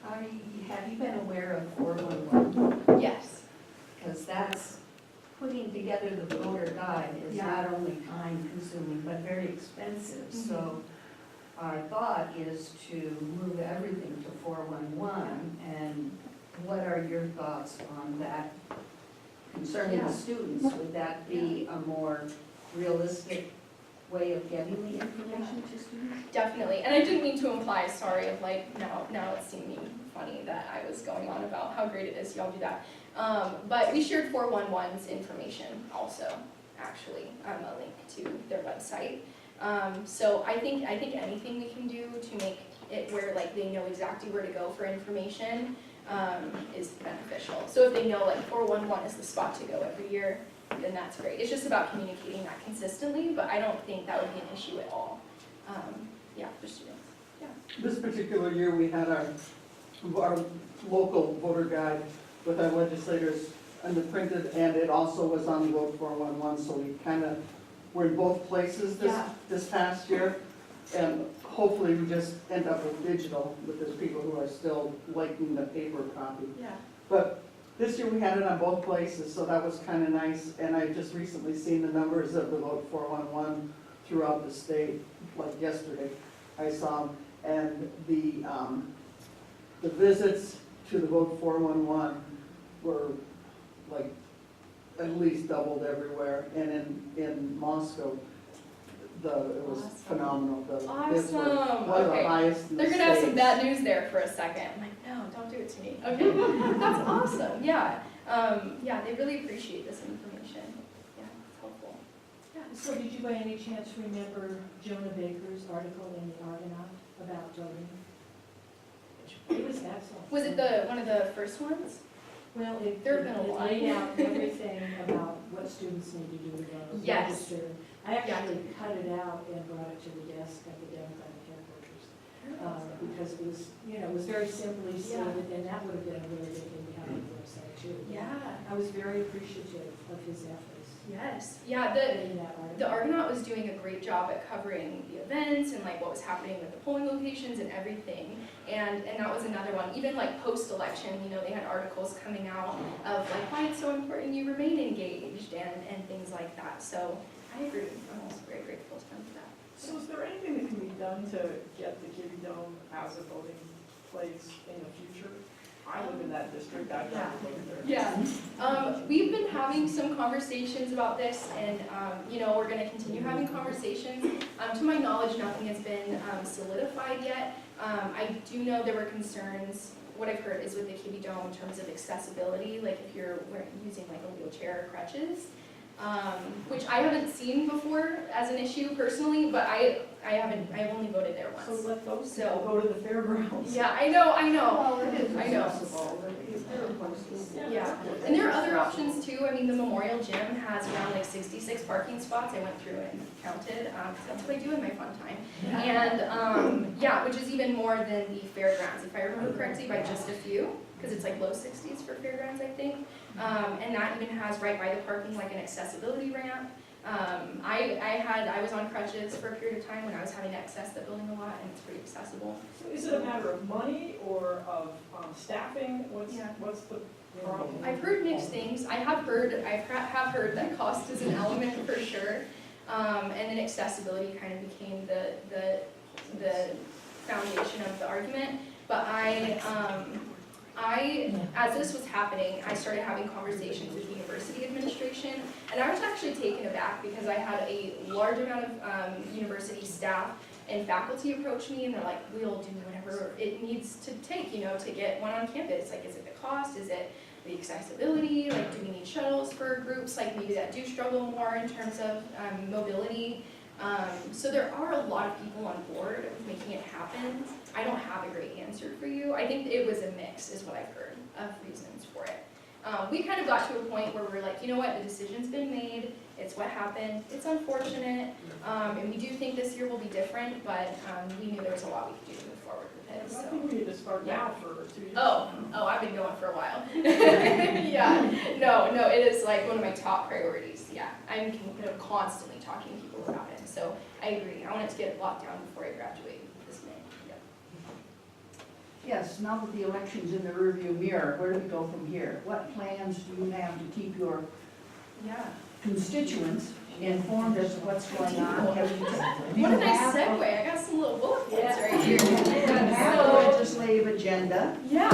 Have you been aware of 411? Yes. Because that's, putting together the voter guide is Yeah. not only time consuming, but very expensive. So our thought is to move everything to 411. And what are your thoughts on that concerning Yeah. the students? Would that be a more realistic way of getting the information to students? Definitely, and I didn't mean to imply, sorry, of like, now it's seeming funny that I was going on about how great it is y'all do that. But we shared 411's information also, actually, a link to their website. So I think anything we can do to make it where like they know exactly where to go for information is beneficial. So if they know like 411 is the spot to go every year, then that's great. It's just about communicating that consistently, but I don't think that would be an issue at all. Yeah, for students. Yeah. This particular year, we had our local voter guide with our legislators and the printed, and it also was on Vote 411, so we kind of were in both places Yeah. this past year. And hopefully we just end up with digital, with those people who are still liking the paper copy. Yeah. But this year we had it on both places, so that was kind of nice. And I just recently seen the numbers of the Vote 411 throughout the state, like yesterday. I saw them, and the visits to the Vote 411 were like at least doubled everywhere. And in Moscow, it was Awesome. phenomenal. The visits were Awesome. one of the Okay. highest in the They're gonna have some states. bad news there for a second. I'm like, no, don't do it to me. Okay, that's awesome. Yeah, yeah, they really appreciate this information. Yeah, it's helpful. Yeah. So did you by any chance remember Jonah Baker's article in the Argonaut about voting? It was excellent. Was it one of the first ones? Well, it There have been a lot. laid out everything about what students need to do to vote. Yes. Register. I actually cut it out and brought it to the desk at the Democratic headquarters. Because it was, it was very simply stated, and that would have been a really good thing to have on the website too. Yeah. I was very appreciative of his efforts Yes. Yeah. in that article. The Argonaut was doing a great job at covering the events and like what was happening with the polling locations and everything. And that was another one. Even like post-election, they had articles coming out of like why it's so important you remain engaged and things like that. So I agree. I'm also very grateful to them for that. So is there anything that can be done to get the Kibbe Dome as a voting place in the future? I live in that district, I've never voted there. Yeah, we've been having some conversations about this, and we're going to continue having conversations. To my knowledge, nothing has been solidified yet. I do know there were concerns. What I've heard is with the Kibbe Dome in terms of accessibility, like if you're using like a wheelchair or crutches, which I haven't seen before as an issue personally, but I've only voted there So once. let those So- people go to the fairgrounds. Yeah, I know. Well, it is I know. accessible, but there are places. Yeah, and there are other options too. I mean, the Memorial Gym has around like 66 parking spots. I went through and counted, 'cause that's what I do in my fun time. And yeah, which is even more than the fairgrounds, if I remember correctly, by just a few, because it's like low 60s for fairgrounds, I think. And that even has right by the parking like an accessibility ramp. I was on crutches for a period of time when I was having to access the building a lot, and it's pretty accessible. So is it a matter of money or of staffing? Yeah. What's the problem? I've heard mixed things. I have heard that cost is an element for sure, and then accessibility kind of became the foundation of the argument. But as this was happening, I started having conversations with university administration, and I was actually taken aback because I had a large amount of university staff and faculty approach me, and they're like, we'll do whatever it needs to take, to get one on campus. Like, is it the cost? Is it the accessibility? Like, do we need shuttles for groups like maybe that do struggle more in terms of mobility? So there are a lot of people on board with making it happen. I don't have a great answer for you. I think it was a mix, is what I've heard, of reasons for it. We kind of got to a point where we're like, you know what, the decision's been made, it's what happened, it's unfortunate, and we do think this year will be different, but we knew there was a lot we could do to move forward with it, I so. think we need to start now for 2 years. Oh, I've been going for a while. Yeah, no, it is like one of my top priorities, yeah. I'm constantly talking to people about it, so I agree. I want it to get locked down before I graduate this May. Yep. Yes, now that the election's in the rearview mirror, where do we go from here? What plans do you have to keep your Yeah. constituents informed as to what's going on? Have you- do What you a nice have- segue. I got some little bullet points Yeah. right here. Do you have a So, legislative agenda? yeah.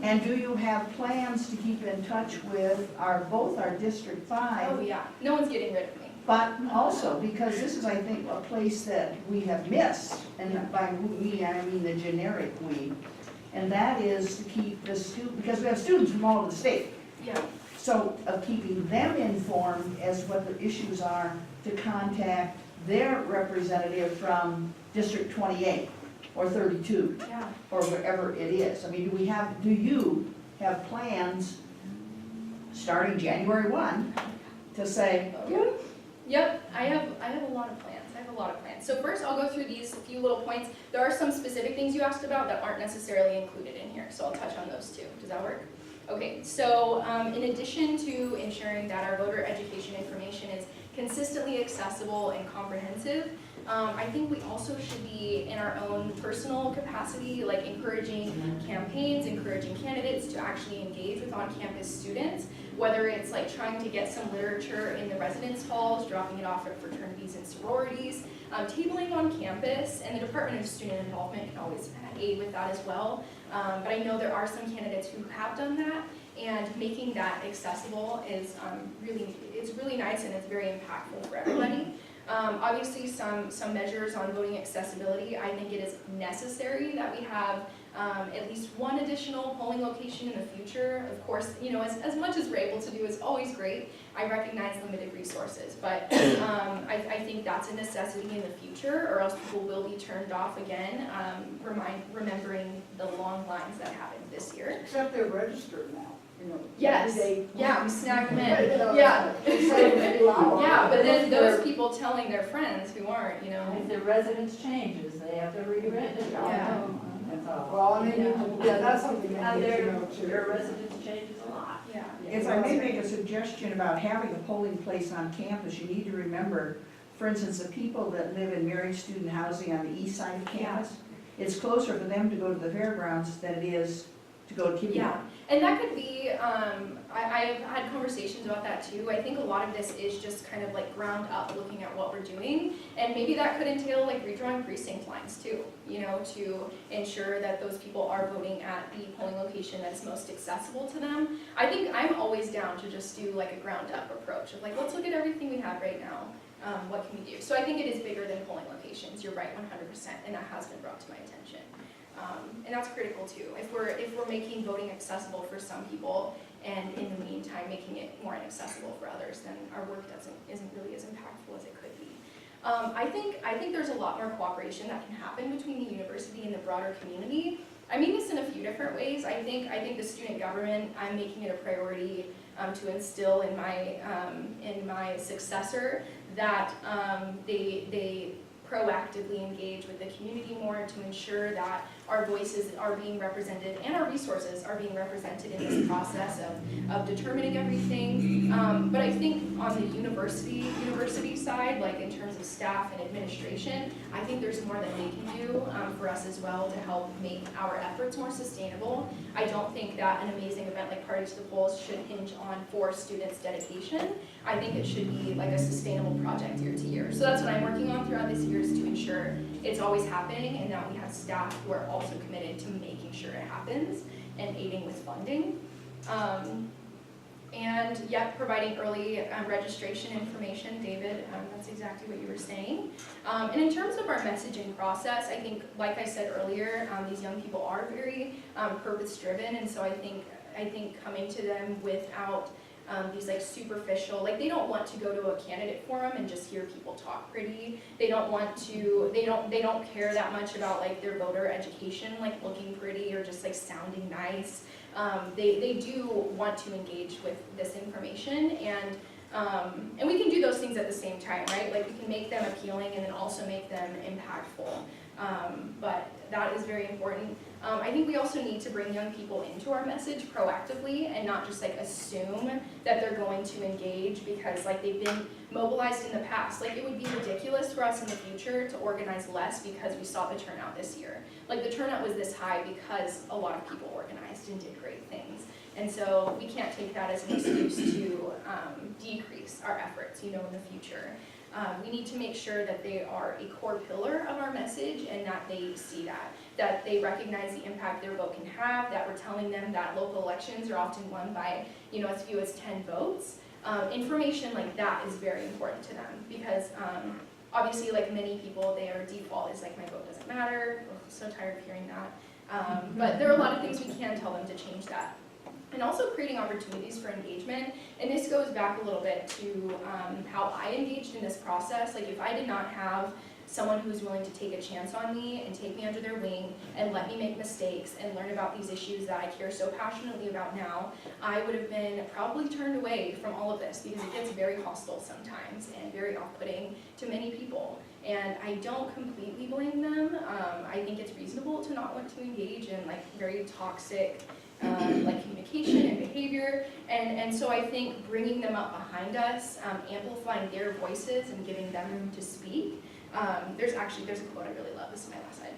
And do you have plans to keep in touch with both our District Oh, 5, yeah. No one's getting rid of me. but also, because this is, I think, a place that we have missed, and by we, I mean the generic we, and that is to keep the because we have students from all over the state. Yeah. So of keeping them informed as what the issues are, to contact their representative from District 28 or 32 Yeah. or wherever it is. I mean, do you have plans starting January 1 to say, Yep, I have a lot of plans. So first, I'll go through these few little points. There are some specific things you asked about that aren't necessarily included in here, so I'll touch on those too. Does that work? Okay, so in addition to ensuring that our voter education information is consistently accessible and comprehensive, I think we also should be in our own personal capacity, like encouraging campaigns, encouraging candidates to actually engage with on-campus students, whether it's like trying to get some literature in the residence halls, dropping it off at fraternities and sororities, tabling on campus, and the Department of Student Involvement can always aid with that as well. But I know there are some candidates who have done that, and making that accessible is really nice and it's very impactful for everybody. Obviously, some measures on voting accessibility. I think it is necessary that we have at least one additional polling location in the future. Of course, you know, as much as we're able to do is always great. I recognize limited resources, but I think that's a necessity in the future, or else people will be turned off again, remembering the long lines that happened this year. Except they're registered now, you know. Yes, They- yeah, we snag them You in, know, yeah. it's very loud. Yeah, but then those people telling their friends who aren't, you know. If the residence changes, they have to re-rent it. Yeah. That's all. Well, I mean, yeah, that's something I And need to their, know too. their residence changes a lot. Yeah. if I may make a suggestion about having a polling place on campus, you need to remember, for instance, the people that live in married student housing on the east side of campus, it's closer for them to go to the fairgrounds than it is to go to Kibbe. Yeah, and that could be, I've had conversations about that too. I think a lot of this is just kind of like ground up, looking at what we're doing. And maybe that could entail like redrawing precinct lines too, you know, to ensure that those people are voting at the polling location that is most accessible to them. I think I'm always down to just do like a ground up approach of like, let's look at everything we have right now. What can we do? So I think it is bigger than polling locations. You're right, 100%, and that has been brought to my attention. And that's critical too. If we're making voting accessible for some people, and in the meantime making it more inaccessible for others, then our work isn't really as impactful as it could be. I think there's a lot more cooperation that can happen between the university and the broader community. I mean this in a few different ways. I think the student government, I'm making it a priority to instill in my successor that they proactively engage with the community more to ensure that our voices are being represented and our resources are being represented in this process of determining everything. But I think on the university side, like in terms of staff and administration, I think there's more that they can do for us as well to help make our efforts more sustainable. I don't think that an amazing event like Party to the Polls should hinge on 4 students' dedication. I think it should be like a sustainable project year to year. So that's what I'm working on throughout this year, is to ensure it's always happening and that we have staff who are also committed to making sure it happens and aiding with funding. And yet providing early registration information, David, that's exactly what you were saying. And in terms of our messaging process, I think, like I said earlier, these young people are very purpose-driven, and so I think coming to them without these like superficial, like they don't want to go to a candidate forum and just hear people talk pretty. They don't care that much about like their voter education, like looking pretty or just like sounding nice. They do want to engage with this information, and we can do those things at the same time, right? Like we can make them appealing and then also make them impactful. But that is very important. I think we also need to bring young people into our message proactively and not just like assume that they're going to engage because like they've been mobilized in the past. Like it would be ridiculous for us in the future to organize less because we saw the turnout this year. Like the turnout was this high because a lot of people organized and did great things. And so we can't take that as an excuse to decrease our efforts, in the future. We need to make sure that they are a core pillar of our message and that they see that they recognize the impact their vote can have, that we're telling them that local elections are often won by, as few as 10 votes. Information like that is very important to them because obviously like many people, their default is like my vote doesn't matter. I'm so tired of hearing that. But there are a lot of things we can tell them to change that. And also creating opportunities for engagement. And this goes back a little bit to how I engaged in this process. Like if I did not have someone who was willing to take a chance on me and take me under their wing and let me make mistakes and learn about these issues that I care so passionately about now, I would have been probably turned away from all of this because it gets very hostile sometimes and very off-putting to many people. And I don't completely blame them. I think it's reasonable to not want to engage in like very toxic like communication and behavior, and so I think bringing them up behind us, amplifying their voices and giving them room to speak. There's a quote I really love, this is my last slide.